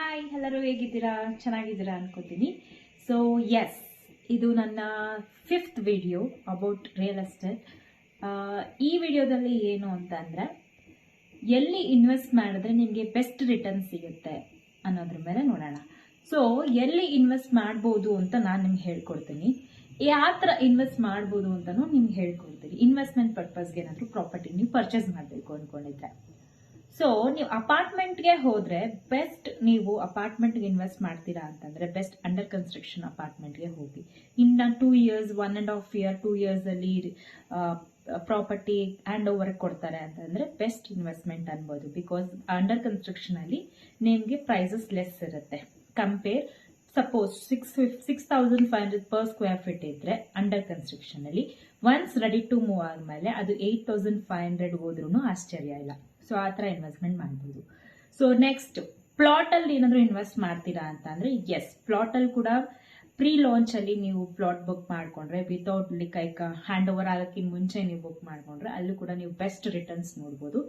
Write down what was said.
Hi, ಎಲ್ಲರೂ ಹೇಗಿದ್ದೀರಾ? ಚೆನ್ನಾಗಿದ್ದೀರಾ ಅನ್ಕೋತೀನಿ. ಸೊ ಎಸ್, ಇದು ನನ್ನ 5th video about real estate. ಈ ವಿಡಿಯೋದಲ್ಲಿ ಏನು ಅಂತ ಅಂದರೆ, ಎಲ್ಲಿ ಇನ್ವೆಸ್ಟ್ ಮಾಡಿದ್ರೆ ನಿಮಗೆ ಬೆಸ್ಟ್ ರಿಟರ್ನ್ ಸಿಗುತ್ತೆ ಅನ್ನೋದ್ರ ಮೇಲೆ ನೋಡೋಣ. ಸೊ ಎಲ್ಲಿ ಇನ್ವೆಸ್ಟ್ ಮಾಡ್ಬೋದು ಅಂತ ನಾನು ನಿಮ್ಗೆ ಹೇಳ್ಕೊಡ್ತೀನಿ. ಯಾವ ಥರ ಇನ್ವೆಸ್ಟ್ ಮಾಡ್ಬೋದು ಅಂತಲೂ ನಿಮ್ಗೆ ಹೇಳ್ಕೊಡ್ತೀನಿ. ಇನ್ವೆಸ್ಟ್ಮೆಂಟ್ ಪರ್ಪಸ್ಗೆ ಏನಾದರೂ ಪ್ರಾಪರ್ಟಿ ನೀವು ಪರ್ಚೇಸ್ ಮಾಡಬೇಕು ಅಂದ್ಕೊಂಡಿದ್ರೆ. ಸೊ ನೀವು ಅಪಾರ್ಟ್ಮೆಂಟ್ಗೆ ಹೋದ್ರೆ ಬೆಸ್ಟ್. ನೀವು ಅಪಾರ್ಟ್ಮೆಂಟ್ಗೆ ಇನ್ವೆಸ್ಟ್ ಮಾಡ್ತೀರಾ ಅಂತಂದ್ರೆ ಬೆಸ್ಟ್ ಅಂಡರ್ ಕನ್ಸ್ಟ್ರಕ್ಷನ್ ಅಪಾರ್ಟ್ಮೆಂಟ್ಗೆ ಹೋಗಿ. ಇನ್ನು 2 years, 1.5 year, 2 years ಅಲ್ಲಿ ಪ್ರಾಪರ್ಟಿ ಹ್ಯಾಂಡ್ ಓವರ್ ಕೊಡ್ತಾರೆ ಅಂತಂದ್ರೆ ಬೆಸ್ಟ್ ಇನ್ವೆಸ್ಟ್ಮೆಂಟ್ ಅನ್ಬೋದು. ಬಿಕಾಸ್ ಅಂಡರ್ ಕನ್ಸ್ಟ್ರಕ್ಷನ್ ಅಲ್ಲಿ ನಿಮಗೆ ಪ್ರೈಸಸ್ ಲೆಸ್ ಇರುತ್ತೆ. Compare suppose 6,500 per square feet ಇದ್ರೆ ಅಂಡರ್ ಕನ್ಸ್ಟ್ರಕ್ಷನ್ ಅಲ್ಲಿ ಒನ್ಸ್ ರೆಡಿ ಟು ಮೂವ್ ಆದ್ಮೇಲೆ ಅದು 8,500 ಹೋದ್ರೂ ಆಶ್ಚರ್ಯ ಇಲ್ಲ. ಸೊ ಆ ಥರ ಇನ್ವೆಸ್ಟ್ಮೆಂಟ್ ಮಾಡ್ಬೋದು. ಸೊ ನೆಕ್ಸ್ಟ್, ಪ್ಲಾಟ್ ಅಲ್ಲಿ ಏನಾದರೂ ಇನ್ವೆಸ್ಟ್ ಮಾಡ್ತೀರಾ ಅಂತ ಅಂದ್ರೆ ಎಸ್, ಪ್ಲಾಟ್ ಅಲ್ಲಿ ಕೂಡ ಪ್ರೀ ಲಾಂಚ್ ಅಲ್ಲಿ ನೀವು ಪ್ಲಾಟ್ ಬುಕ್ ಮಾಡ್ಕೊಂಡ್ರೆ ವಿತೌಟ್ ಹ್ಯಾಂಡ್ ಓವರ್ ಆಗಕ್ಕಿಂತ ಮುಂಚೆ ನೀವು ಬುಕ್ ಮಾಡ್ಕೊಂಡ್ರೆ ಅಲ್ಲೂ ಕೂಡ ನೀವು ಬೆಸ್ಟ್ ರಿಟರ್ನ್ಸ್ ನೋಡ್ಬೋದು.